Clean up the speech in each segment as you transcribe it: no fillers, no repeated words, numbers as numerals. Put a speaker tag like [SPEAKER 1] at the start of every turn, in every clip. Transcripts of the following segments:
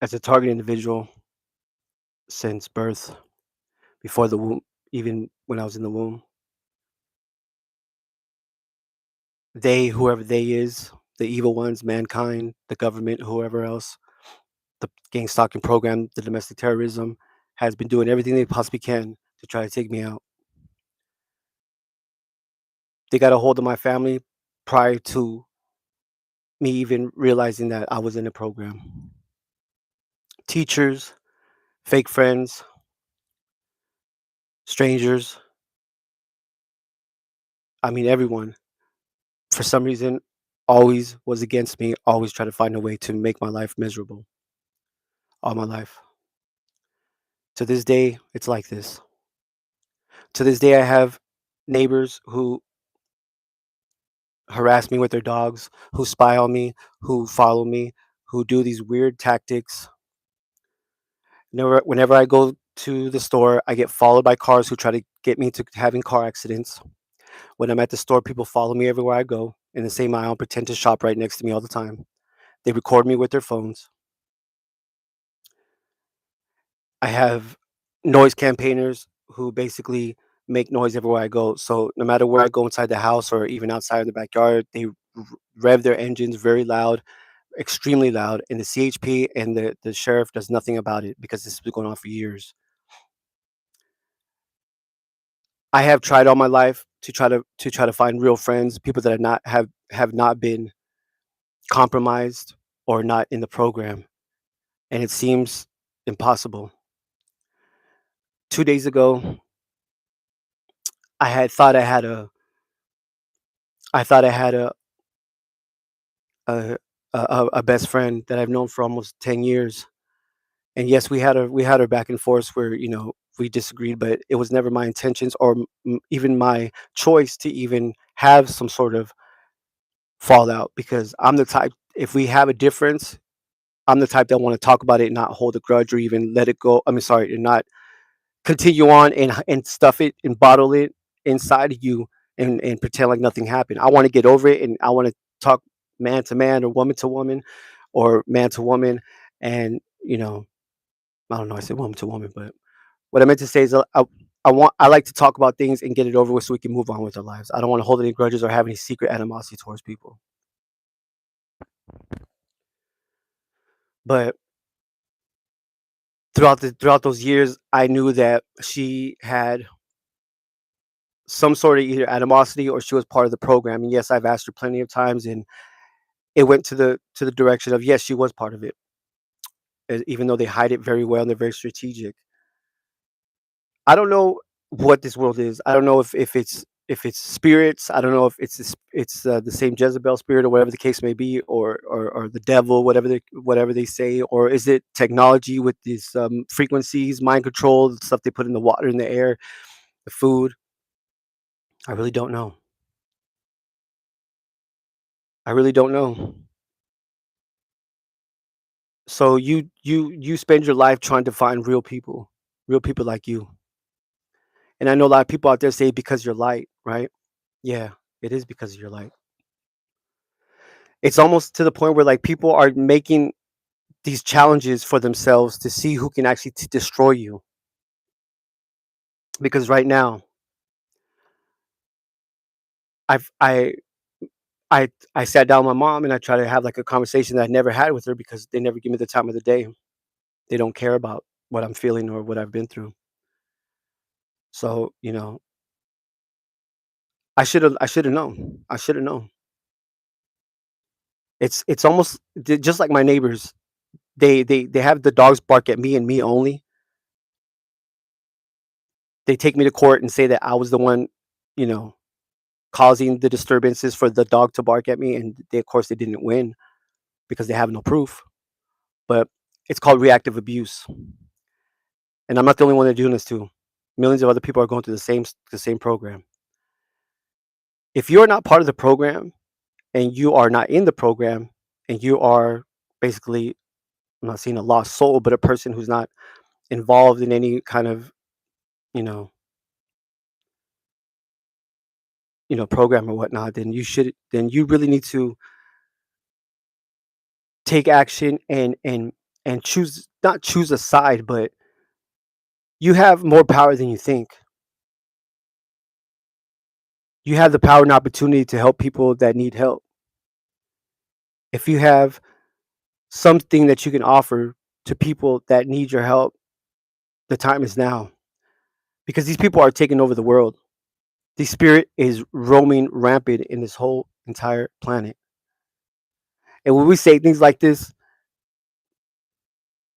[SPEAKER 1] as a target individual since birth, before the womb, even when I was in the womb. They, whoever they is, the evil ones, mankind, the government, whoever else, the gang stalking program, the domestic terrorism, has been doing everything they possibly can to try to take me out. They got a hold of my family prior to me even realizing that I was in the program. Teachers, fake friends, strangers, I mean, everyone, for some reason, always was against me, always tried to find a way to make my life miserable all my life. To this day, it's like this. To this day, I have neighbors who harass me with their dogs, who spy on me, who follow me, who do these weird tactics. Whenever I go to the store, I get followed by cars who try to get me to having car accidents. When I'm at the store, people follow me everywhere I go in the same aisle, pretend to shop right next to me all the time. They record me with their phones. I have noise campaigners who basically make noise everywhere I go. So no matter where I go inside the house or even outside in the backyard, they rev their engines very loud, extremely loud, and the CHP and the sheriff does nothing about it because this has been going on for years. I have tried all my life to try to find real friends, people that have not been compromised or not in the program, and it seems impossible. 2 days ago, I had thought I thought I had a a best friend that I've known for almost 10 years. And yes, we had a back and forth where, we disagreed, but it was never my intentions or even my choice to even have some sort of fallout because I'm the type, if we have a difference, I'm the type that want to talk about it and not hold a grudge or even let it go. I mean, sorry, and not continue on and stuff it and bottle it inside of you and pretend like nothing happened. I want to get over it and I want to talk man to man or woman to woman or man to woman. And, I don't know, I said woman to woman, but what I meant to say is I like to talk about things and get it over with so we can move on with our lives. I don't want to hold any grudges or have any secret animosity towards people. But throughout those years, I knew that she had some sort of either animosity or she was part of the program. And yes, I've asked her plenty of times, and it went to the direction of yes, she was part of it, even though they hide it very well and they're very strategic. I don't know what this world is. I don't know if it's spirits. I don't know if it's the same Jezebel spirit or whatever the case may be, or the devil, whatever they say, or is it technology with these frequencies, mind control, the stuff they put in the water, in the air, the food. I really don't know. I really don't know. So you spend your life trying to find real people like you. And I know a lot of people out there say because you're light, right? Yeah, it is because of your light. It's almost to the point where like people are making these challenges for themselves to see who can actually destroy you. Because right now, I've I sat down with my mom and I try to have like a conversation that I never had with her because they never give me the time of the day. They don't care about what I'm feeling or what I've been through. So, I should have known. I should have known. It's almost just like my neighbors. They have the dogs bark at me and me only. They take me to court and say that I was the one, you know, causing the disturbances for the dog to bark at me, and they, of course, they didn't win because they have no proof. But it's called reactive abuse, and I'm not the only one they're doing this to. Millions of other people are going through the same program. If you're not part of the program and you are not in the program, and you are basically, I'm not saying a lost soul, but a person who's not involved in any kind of, you know, program or whatnot, then you really need to take action and and choose not choose a side, but you have more power than you think. You have the power and opportunity to help people that need help. If you have something that you can offer to people that need your help, the time is now, because these people are taking over the world. The spirit is roaming rampant in this whole entire planet. And when we say things like this,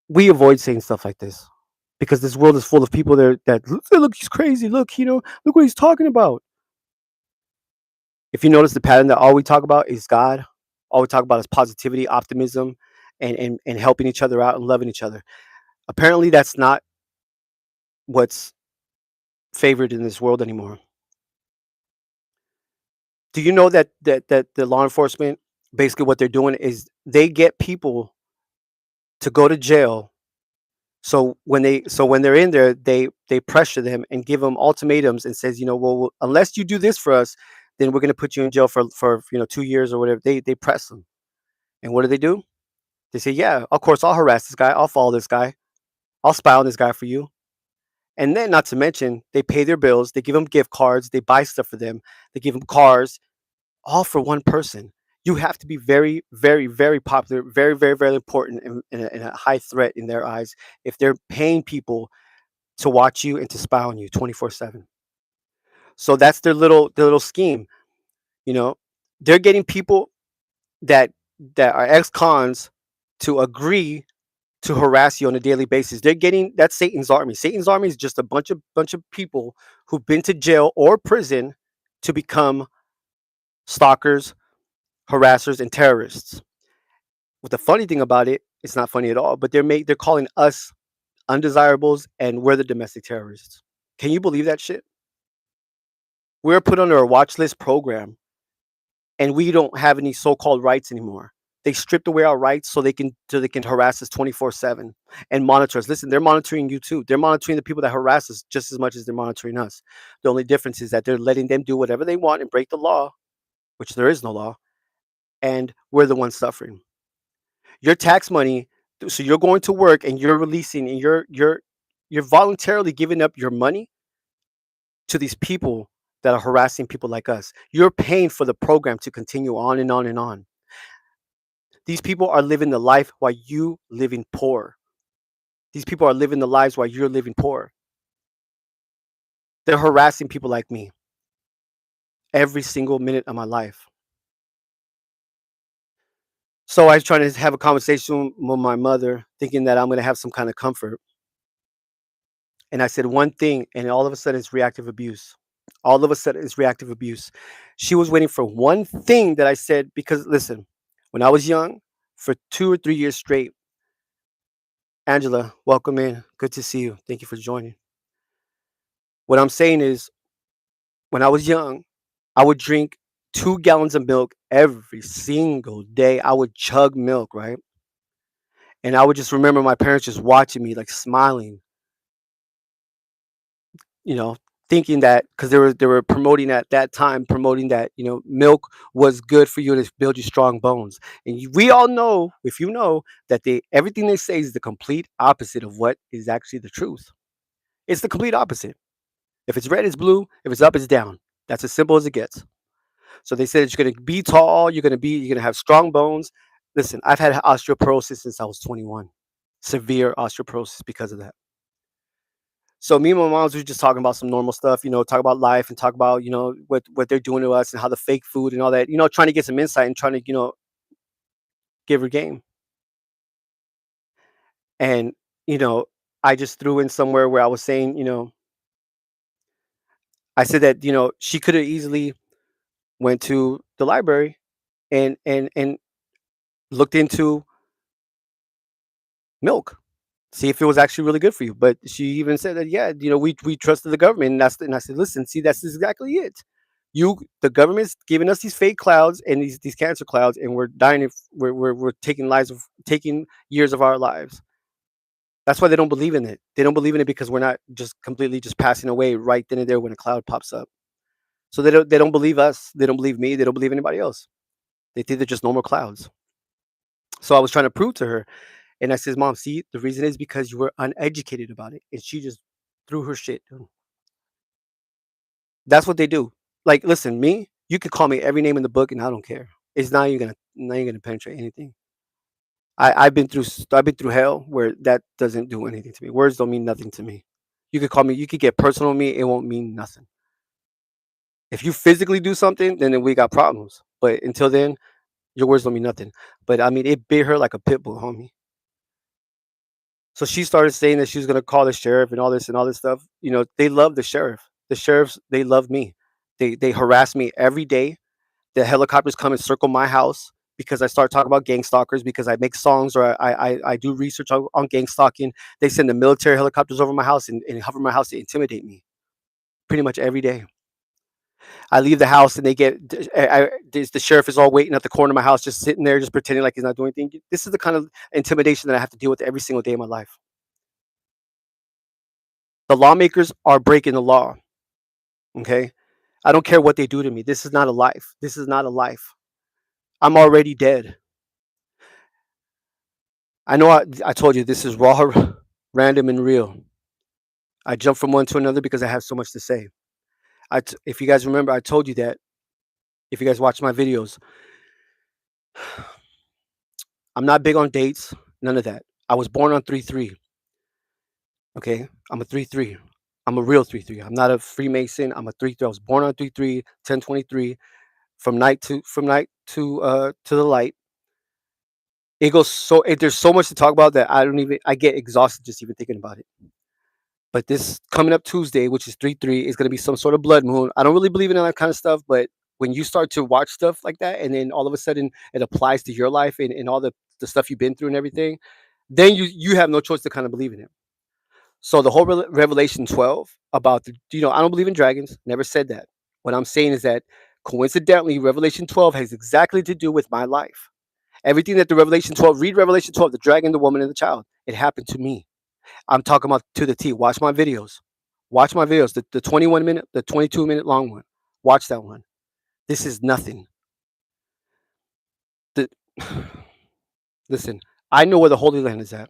[SPEAKER 1] we avoid saying stuff like this because this world is full of people there that look, he's crazy. Look, look what he's talking about. If you notice the pattern, that all we talk about is God, all we talk about is positivity, optimism, and helping each other out and loving each other. Apparently, that's not what's favored in this world anymore. Do you know that the law enforcement, basically what they're doing is they get people to go to jail. So when they're in there, they pressure them and give them ultimatums and says, well, unless you do this for us, then we're going to put you in jail for 2 years or whatever. They press them, and what do? They say, yeah, of course I'll harass this guy, I'll follow this guy, I'll spy on this guy for you. And then, not to mention, they pay their bills, they give them gift cards, they buy stuff for them, they give them cars, all for one person. You have to be very, very, very popular, very, very, very important, and a high threat in their eyes if they're paying people to watch you and to spy on you 24/7. So that's their little scheme. You know, they're getting people that that are ex-cons to agree to harass you on a daily basis. They're getting That's Satan's army. Satan's army is just a bunch of people who've been to jail or prison to become stalkers, harassers, and terrorists. But the funny thing about it, it's not funny at all. But they're calling us undesirables, and we're the domestic terrorists. Can you believe that shit? We're put under a watch list program, and we don't have any so-called rights anymore. They stripped away our rights so they can harass us 24/7 and monitor us. Listen, they're monitoring you too. They're monitoring the people that harass us just as much as they're monitoring us. The only difference is that they're letting them do whatever they want and break the law, which there is no law, and we're the ones suffering. Your tax money, so you're going to work and you're releasing and you're voluntarily giving up your money to these people that are harassing people like us. You're paying for the program to continue on and on and on. These people are living the life while you living poor. These people are living the lives while you're living poor. They're harassing people like me every single minute of my life. So I was trying to have a conversation with my mother, thinking that I'm going to have some kind of comfort. And I said one thing, and all of a sudden it's reactive abuse. All of a sudden it's reactive abuse. She was waiting for one thing that I said, because listen, when I was young, for 2 or 3 years straight, Angela, welcome in. Good to see you. Thank you for joining. What I'm saying is, when I was young, I would drink 2 gallons of milk every single day. I would chug milk, right? And I would just remember my parents just watching me, like smiling, you know, thinking that, because they were promoting at that time, promoting that milk was good for you to build you strong bones. And we all know, if you know, that everything they say is the complete opposite of what is actually the truth. It's the complete opposite. If it's red, it's blue. If it's up, it's down. That's as simple as it gets. So they said that you're gonna be tall, you're gonna have strong bones. Listen, I've had osteoporosis since I was 21. Severe osteoporosis because of that. So me and my moms were just talking about some normal stuff, talk about life and talk about, what they're doing to us and how the fake food and all that, trying to get some insight and trying to, give her game. And, you know, I just threw in somewhere where I was saying, I said that, she could have easily went to the library and looked into milk, see if it was actually really good for you. But she even said that, yeah, we trusted the government, and I said, listen, see, that's exactly it. The government's giving us these fake clouds and these cancer clouds, and we're dying. If we're taking years of our lives. That's why they don't believe in it. They don't believe in it because we're not just completely just passing away right then and there when a cloud pops up. So they don't believe us. They don't believe me. They don't believe anybody else. They think they're just normal clouds. So I was trying to prove to her, And I says, Mom, see, the reason is because you were uneducated about it. And she just threw her shit. That's what they do. Like, listen, me, you could call me every name in the book and I don't care. It's not even gonna penetrate anything. I've been through hell where that doesn't do anything to me. Words don't mean nothing to me. You could call me, you could get personal with me, it won't mean nothing. If you physically do something, then we got problems. But until then, your words don't mean nothing. But I mean, it bit her like a pit bull, homie. So she started saying that she was gonna call the sheriff and all this stuff. You know, they love the sheriff. The sheriffs, they love me. They harass me every day. The helicopters come and circle my house because I start talking about gang stalkers because I make songs or I do research on gang stalking. They send the military helicopters over my house and hover my house to intimidate me pretty much every day. I leave the house and they get the sheriff is all waiting at the corner of my house, just sitting there, just pretending like he's not doing anything. This is the kind of intimidation that I have to deal with every single day of my life. The lawmakers are breaking the law. Okay, I don't care what they do to me. This is not a life. This is not a life. I'm already dead. I know I told you this is raw, random, and real. I jump from one to another because I have so much to say. If you guys remember, I told you that. If you guys watch my videos, I'm not big on dates, none of that. I was born on 3/3. Okay, I'm a 3/3. I'm a real 3/3. I'm not a Freemason. I'm a 3/3. I was born on 3/3, 10/23. From night to the light. It goes there's so much to talk about that I get exhausted just even thinking about it. But this coming up Tuesday, which is 3/3, is gonna be some sort of blood moon. I don't really believe in that kind of stuff, but when you start to watch stuff like that, and then all of a sudden it applies to your life and all the stuff you've been through and everything, then you have no choice to kind of believe in it. So the whole Revelation 12 about I don't believe in dragons. Never said that. What I'm saying is that coincidentally, Revelation 12 has exactly to do with my life. Everything that the Revelation 12, read Revelation 12, the dragon, the woman, and the child. It happened to me. I'm talking about to the T. Watch my videos. Watch my videos. The 21 minute, the 22-minute long one. Watch that one. This is nothing. The, listen, I know where the Holy Land is at.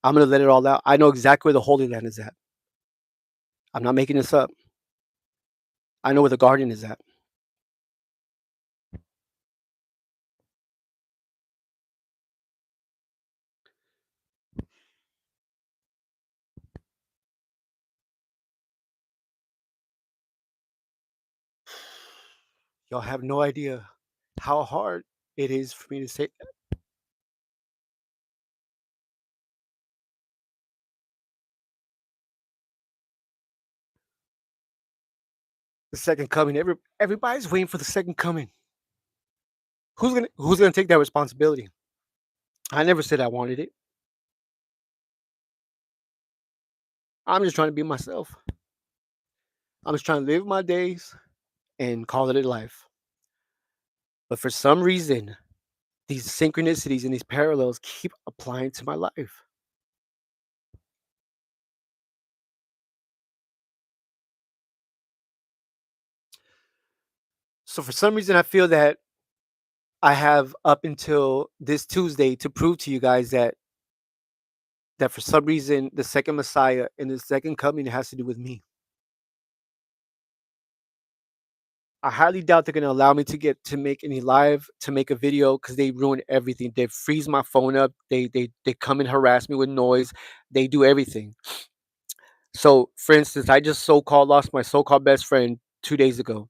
[SPEAKER 1] I'm going to let it all out. I know exactly where the Holy Land is at. I'm not making this up. I know where the garden is at. Y'all have no idea how hard it is for me to say the second coming. Everybody's waiting for the second coming. Who's gonna take that responsibility? I never said I wanted it. I'm just trying to be myself. I'm just trying to live my days and call it a life. But for some reason, these synchronicities and these parallels keep applying to my life. So for some reason, I feel that I have up until this Tuesday to prove to you guys that for some reason the second Messiah and the second coming has to do with me. I highly doubt they're gonna allow me to get to make any live to make a video because they ruin everything. They freeze my phone up. They come and harass me with noise. They do everything. So, for instance, I just so-called lost my so-called best friend 2 days ago.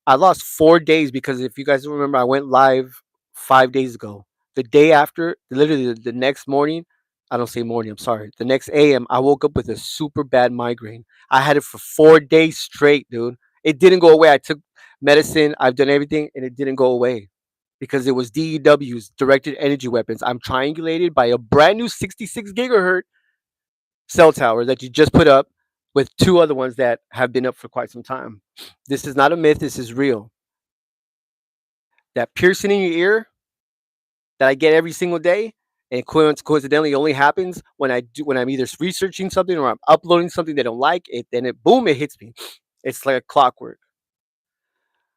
[SPEAKER 1] I lost 4 days because if you guys remember, I went live 5 days ago. The day after, literally the next morning, I don't say morning, I'm sorry. The next AM, I woke up with a super bad migraine. I had it for 4 days straight, dude. It didn't go away. I took medicine, I've done everything, and it didn't go away because it was DEWs, directed energy weapons. I'm triangulated by a brand new 66 gigahertz cell tower that you just put up with two other ones that have been up for quite some time. This is not a myth, this is real. That piercing in your ear that I get every single day, and coincidentally only happens when I'm either researching something or I'm uploading something they don't like it, then it boom, it hits me. It's like a clockwork.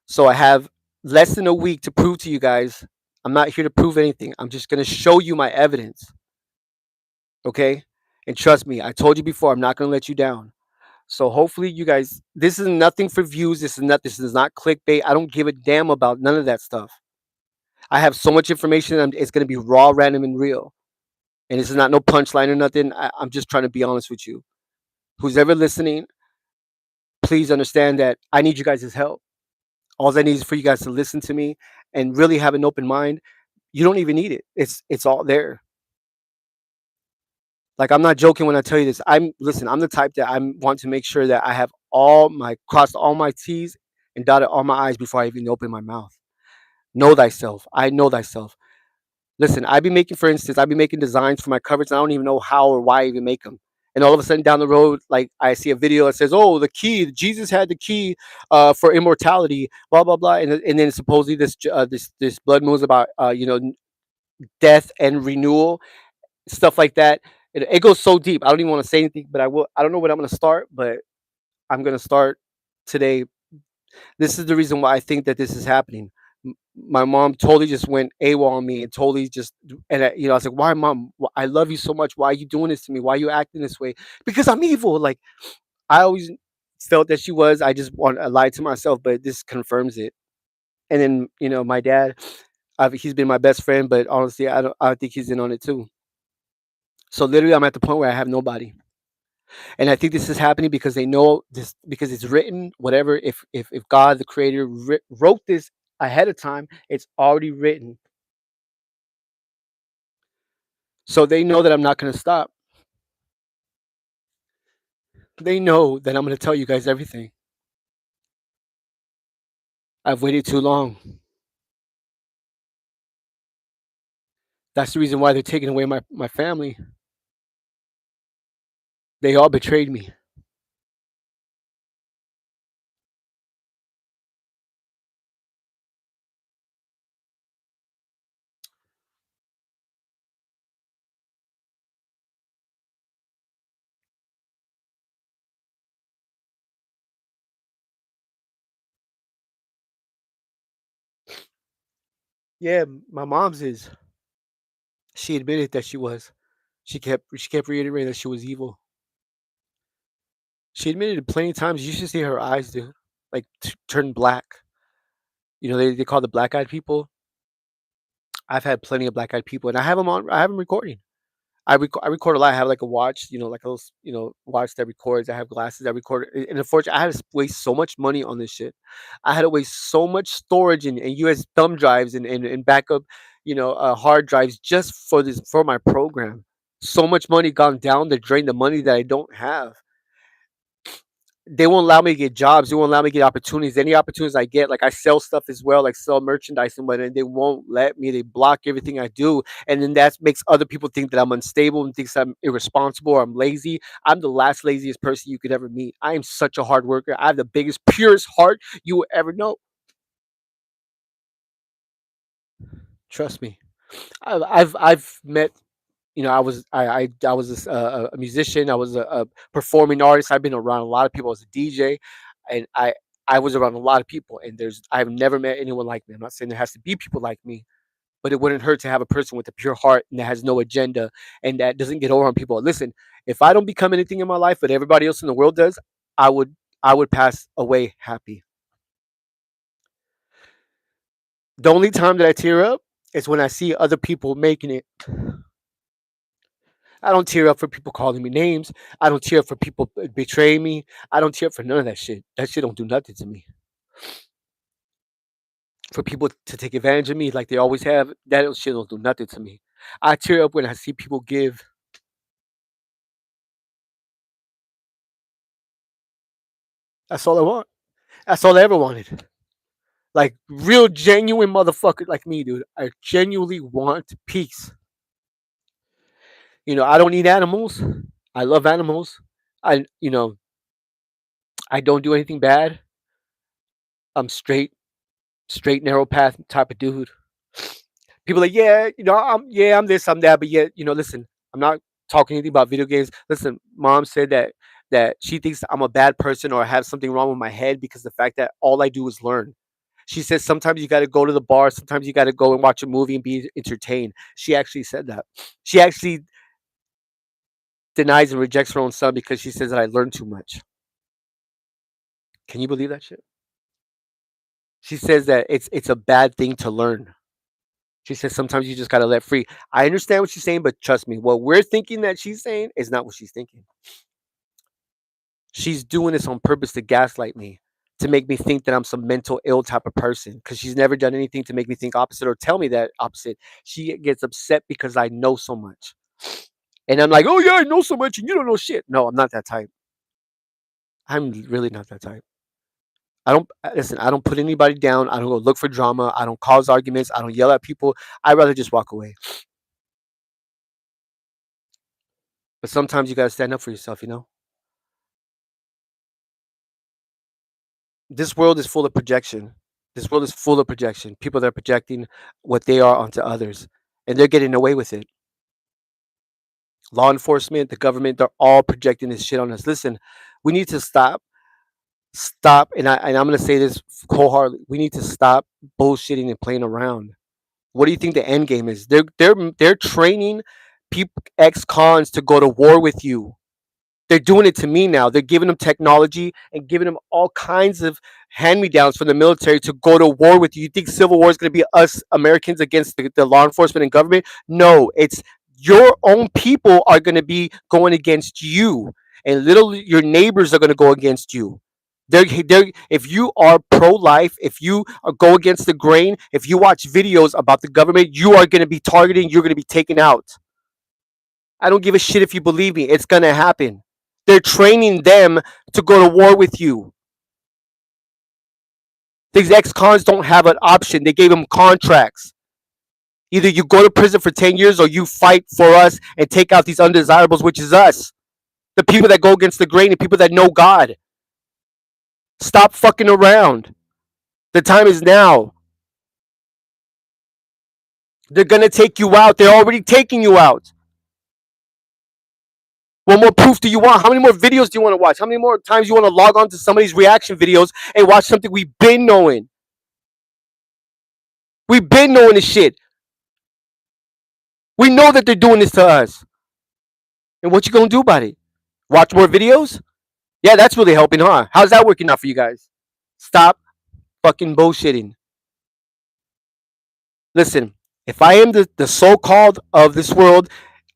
[SPEAKER 1] So I have less than a week to prove to you guys I'm not here to prove anything. I'm just going to show you my evidence. Okay. And trust me, I told you before, I'm not going to let you down. So hopefully you guys, this is nothing for views. This is not clickbait. I don't give a damn about none of that stuff. I have so much information. It's going to be raw, random, and real. And this is not no punchline or nothing. I'm just trying to be honest with you. Who's ever listening, please understand that I need you guys' help. All I need is for you guys to listen to me and really have an open mind. You don't even need it. It's all there. Like, I'm not joking when I tell you this. I'm the type that I want to make sure that I have crossed all my T's and dotted all my I's before I even open my mouth. Know thyself. I know thyself. Listen, for instance, I've been making designs for my covers, and I don't even know how or why I even make them. And all of a sudden, down the road, like I see a video that says, "Oh, the key, Jesus had the key for immortality," blah blah blah, and then supposedly this blood moon is about death and renewal, stuff like that. It goes so deep. I don't even want to say anything, but I will. I don't know when I'm going to start, but I'm going to start today. This is the reason why I think that this is happening. My mom totally just went AWOL on me and totally just, and I was like, why, mom? I love you so much. Why are you doing this to me? Why are you acting this way? Because I'm evil. Like, I always felt that she was. I lied to myself, but this confirms it. And then my dad, he's been my best friend, but honestly, I think he's in on it too. So literally, I'm at the point where I have nobody. And I think this is happening because they know this, because it's written. Whatever, if God the creator wrote this ahead of time, it's already written. So they know that I'm not going to stop. They know that I'm going to tell you guys everything. I've waited too long. That's the reason why they're taking away my family. They all betrayed me. Yeah, my mom's is. She admitted that she was. She kept reiterating that she was evil. She admitted it plenty of times. You should see her eyes, dude. Like turn black. They call the black eyed people. I've had plenty of black eyed people, and I have them on. I have them recording. I record a lot. I have like a watch, like those, watch that records. I have glasses that record. And unfortunately, I had to waste so much money on this shit. I had to waste so much storage and US thumb drives and backup, hard drives just for my program. So much money gone down to drain the money that I don't have. They won't allow me to get jobs. They won't allow me to get opportunities. Any opportunities I get, like I sell stuff as well, like sell merchandise and whatnot. They won't let me. They block everything I do, and then that makes other people think that I'm unstable and thinks I'm irresponsible or I'm lazy. I'm the last laziest person you could ever meet. I am such a hard worker. I have the biggest, purest heart you will ever know. Trust me. I've met. I was a musician. I was a performing artist. I've been around a lot of people as a DJ, and I was around a lot of people. And I've never met anyone like me. I'm not saying there has to be people like me, but it wouldn't hurt to have a person with a pure heart and that has no agenda and that doesn't get over on people. Listen, if I don't become anything in my life, but everybody else in the world does, I would I would pass away happy. The only time that I tear up is when I see other people making it. I don't tear up for people calling me names. I don't tear up for people betraying me. I don't tear up for none of that shit. That shit don't do nothing to me. For people to take advantage of me like they always have, that shit don't do nothing to me. I tear up when I see people give. That's all I want. That's all I ever wanted. Like real genuine motherfucker like me, dude. I genuinely want peace. I don't need animals. I love animals. I don't do anything bad. I'm straight narrow path type of dude. People are like, I'm this, I'm that, but yet, listen, I'm not talking anything about video games. Listen, mom said that she thinks I'm a bad person or I have something wrong with my head because the fact that all I do is learn. She says sometimes you got to go to the bar, sometimes you got to go and watch a movie and be entertained. She actually said that. She actually denies and rejects her own son because she says that I learned too much. Can you believe that shit? She says that it's a bad thing to learn. She says sometimes you just gotta let free. I understand what she's saying, but trust me, what we're thinking that she's saying is not what she's thinking. She's doing this on purpose to gaslight me, to make me think that I'm some mental ill type of person. Because she's never done anything to make me think opposite or tell me that opposite. She gets upset because I know so much, and I'm like, oh yeah, I know so much, and you don't know shit. No, I'm not that type. I'm really not that type. I don't listen. I don't put anybody down. I don't go look for drama. I don't cause arguments. I don't yell at people. I'd rather just walk away. But sometimes you gotta stand up for yourself. This world is full of projection. This world is full of projection. People that are projecting what they are onto others, and they're getting away with it. Law enforcement, the government, they're all projecting this shit on us. Listen, we need to stop, and I'm gonna say this wholeheartedly. We need to stop bullshitting and playing around. What do you think the end game is? They're training people ex-cons to go to war with you. They're doing it to me now. They're giving them technology and giving them all kinds of hand-me-downs from the military to go to war with you. You think civil war is going to be us Americans against the law enforcement and government? No, it's your own people are going to be going against you, and little your neighbors are going to go against you. If you are pro-life, if you go against the grain, if you watch videos about the government, you are going to be targeted. You're going to be taken out. I don't give a shit if you believe me. It's going to happen. They're training them to go to war with you. These ex-cons don't have an option. They gave them contracts. Either you go to prison for 10 years or you fight for us and take out these undesirables, which is us. The people that go against the grain, the people that know God. Stop fucking around. The time is now. They're going to take you out. They're already taking you out. What more proof do you want? How many more videos do you want to watch? How many more times do you want to log on to somebody's reaction videos and watch something we've been knowing? We've been knowing this shit. We know that they're doing this to us. And what you gonna do about it? Watch more videos? Yeah, that's really helping, huh? How's that working out for you guys? Stop fucking bullshitting. Listen, if I am the so-called of this world,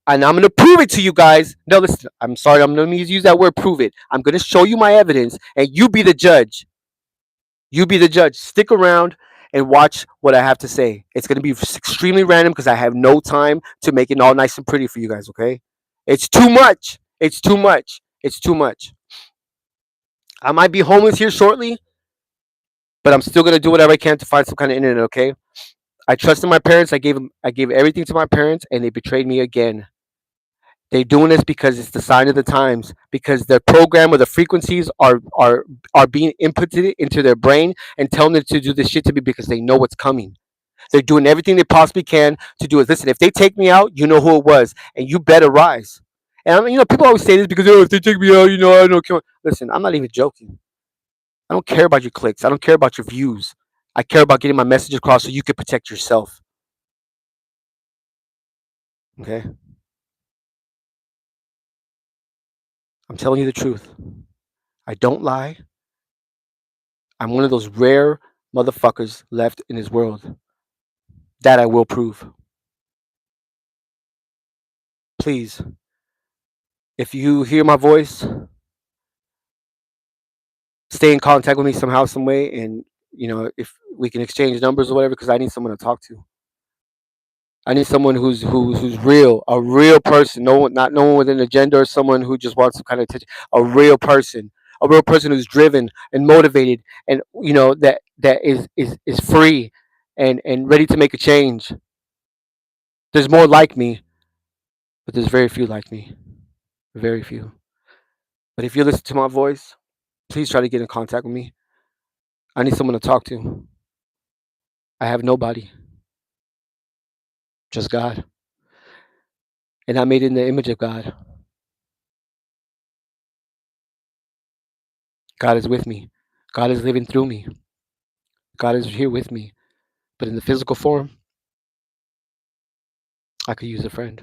[SPEAKER 1] and I'm gonna prove it to you guys. No, listen, I'm sorry, I'm gonna use that word, prove it. I'm gonna show you my evidence, and you be the judge. You be the judge. Stick around and watch what I have to say. It's gonna be extremely random because I have no time to make it all nice and pretty for you guys, okay? It's too much. It's too much. It's too much. I might be homeless here shortly, but I'm still gonna do whatever I can to find some kind of internet. Okay. I trusted my parents. I gave everything to my parents, and they betrayed me again. They're doing this because it's the sign of the times. Because the program or the frequencies are being inputted into their brain and telling them to do this shit to me because they know what's coming. They're doing everything they possibly can to do it. Listen, if they take me out, you know who it was, and you better rise. And people always say this because if they take me out, I don't care. Listen, I'm not even joking. I don't care about your clicks. I don't care about your views. I care about getting my message across so you can protect yourself. Okay? I'm telling you the truth. I don't lie. I'm one of those rare motherfuckers left in this world. That I will prove. Please, if you hear my voice, stay in contact with me somehow, some way, and if we can exchange numbers or whatever, because I need someone to talk to. I need someone who's real, a real person. No one, not no one with an agenda or someone who just wants some kind of attention. A real person who's driven and motivated, and that is free, and ready to make a change. There's more like me, but there's very few like me. Very few. But if you listen to my voice, please try to get in contact with me. I need someone to talk to. I have nobody, just God, and I made in the image of God. God is with me. God is living through me. God is here with me. But in the physical form, I could use a friend.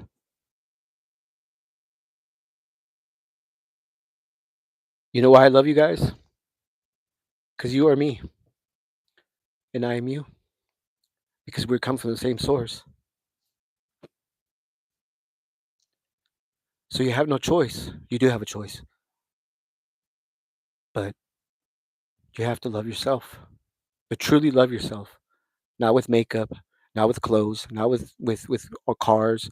[SPEAKER 1] You know why I love you guys? Because you are me and I am you. Because we come from the same source. So you have no choice. You do have a choice. But you have to love yourself. But truly love yourself. Not with makeup, not with clothes, not with or cars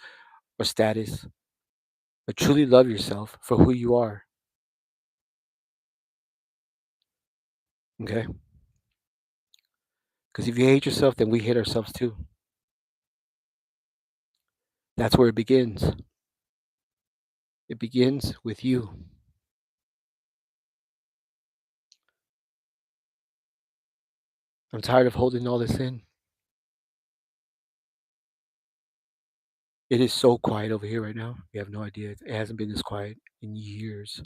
[SPEAKER 1] or status. But truly love yourself for who you are. Okay? Because if you hate yourself, then we hate ourselves too. That's where it begins. It begins with you. I'm tired of holding all this in. It is so quiet over here right now. You have no idea. It hasn't been this quiet in years.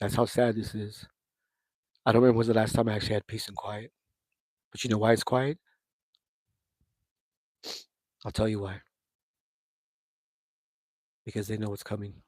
[SPEAKER 1] That's how sad this is. I don't remember when was the last time I actually had peace and quiet. But you know why it's quiet? I'll tell you why. Because they know what's coming.